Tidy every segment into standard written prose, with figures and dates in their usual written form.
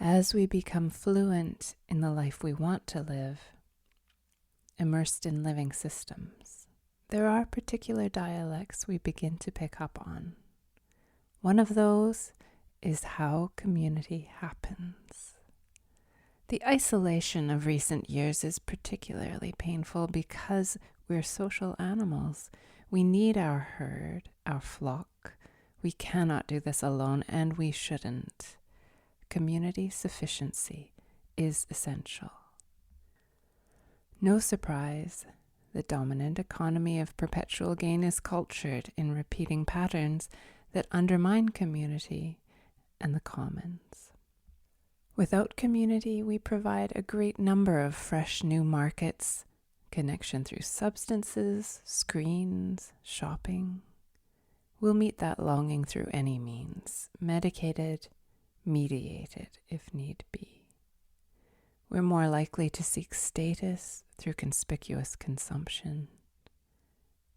As we become fluent in the life we want to live, immersed in living systems, there are particular dialects we begin to pick up on. One of those is how community happens. The isolation of recent years is particularly painful because we're social animals. We need our herd, our flock. We cannot do this alone, and we shouldn't. Community sufficiency is essential. No surprise, the dominant economy of perpetual gain is cultured in repeating patterns that undermine community and the commons. Without community, we provide a great number of fresh new markets, connection through substances, screens, shopping. We'll meet that longing through any means, medicated, mediated if need be. We're more likely to seek status through conspicuous consumption.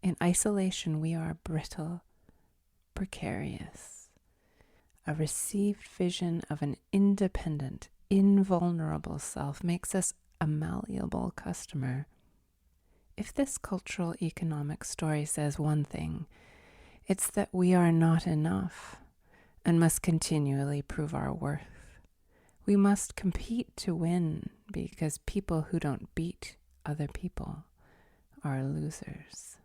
In isolation, we are brittle, precarious. A received vision of an independent, invulnerable self makes us a malleable customer. If this cultural economic story says one thing, it's that we are not enough and must continually prove our worth. We must compete to win because people who don't beat other people are losers.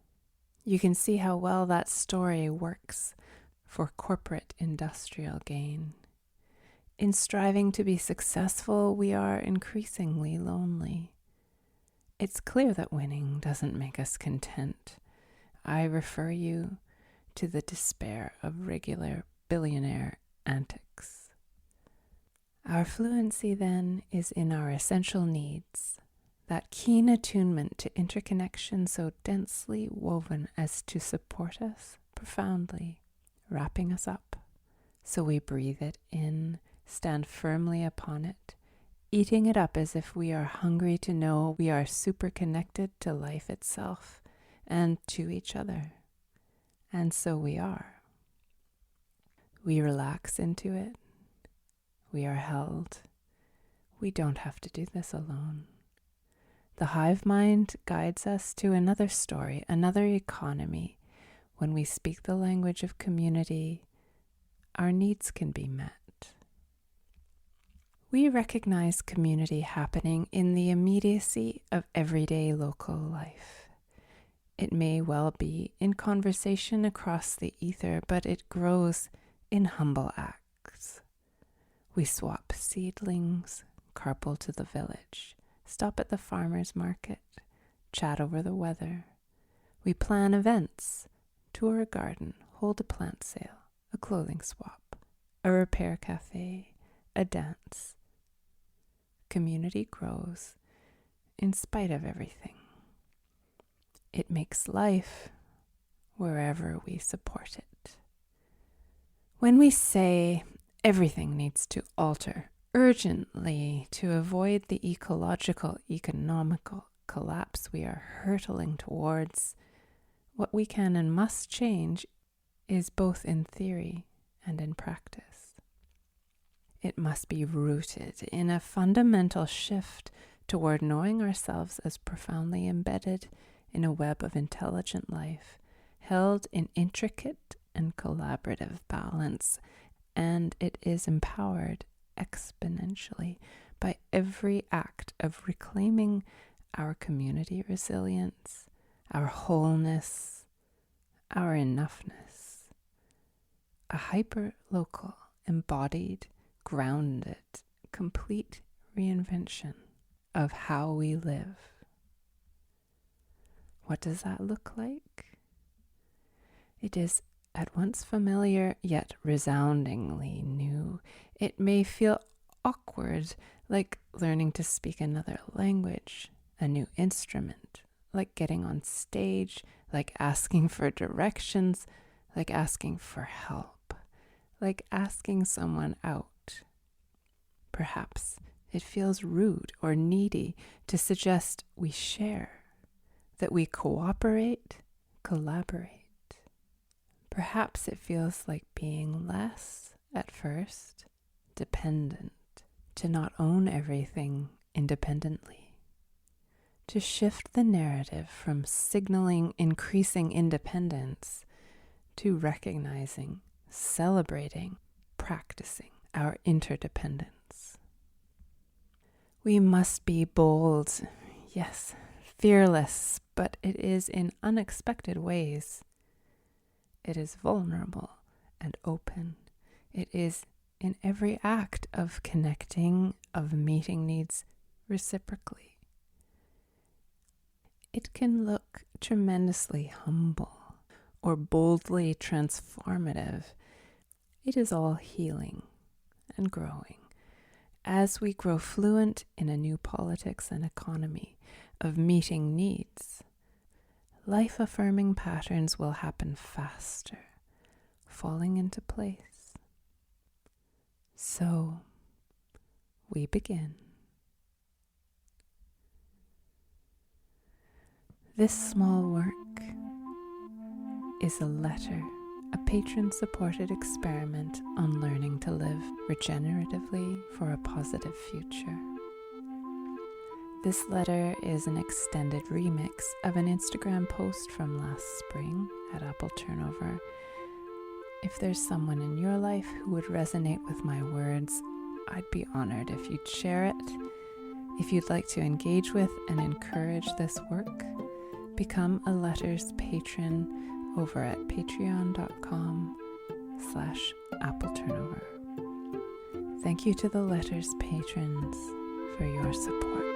You can see how well that story works for corporate industrial gain. In striving to be successful, we are increasingly lonely. It's clear that winning doesn't make us content. I refer you to the despair of regular billionaire antics. Our fluency, then, is in our essential needs, that keen attunement to interconnection so densely woven as to support us profoundly, wrapping us up, so we breathe it in, stand firmly upon it, eating it up as if we are hungry to know we are super connected to life itself and to each other. And so we are. We relax into it. We are held. We don't have to do this alone. The hive mind guides us to another story, another economy. When we speak the language of community, our needs can be met. We recognize community happening in the immediacy of everyday local life. It may well be in conversation across the ether, but it grows in humble acts. We swap seedlings, carpool to the village, stop at the farmer's market, chat over the weather. We plan events, tour a garden, hold a plant sale, a clothing swap, a repair cafe, a dance. Community grows in spite of everything. It makes life wherever we support it. When we say everything needs to alter urgently to avoid the ecological, economical collapse we are hurtling towards, what we can and must change is both in theory and in practice. It must be rooted in a fundamental shift toward knowing ourselves as profoundly embedded in a web of intelligent life, held in intricate and collaborative balance, and it is empowered exponentially by every act of reclaiming our community resilience, our wholeness, our enoughness. A hyper-local, embodied, grounded, complete reinvention of how we live. What does that look like? It is at once familiar yet resoundingly new. It may feel awkward, like learning to speak another language, a new instrument, like getting on stage, like asking for directions, like asking for help, like asking someone out. Perhaps it feels rude or needy to suggest we share, that we cooperate, collaborate. Perhaps it feels like being less, at first, dependent, to not own everything independently, to shift the narrative from signaling increasing independence to recognizing, celebrating, practicing our interdependence. We must be bold, yes, fearless, but it is in unexpected ways. It is vulnerable and open. It is in every act of connecting, of meeting needs reciprocally. It can look tremendously humble or boldly transformative. It is all healing and growing as we grow fluent in a new politics and economy of meeting needs. Life-affirming patterns will happen faster, falling into place. So, we begin. This small work is a letter, a patron-supported experiment on learning to live regeneratively for a positive future. This letter is an extended remix of an Instagram post from last spring at Apple Turnover. If there's someone in your life who would resonate with my words, I'd be honored if you'd share it. If you'd like to engage with and encourage this work, become a Letters patron over at patreon.com/appleturnover. Thank you to the Letters patrons for your support.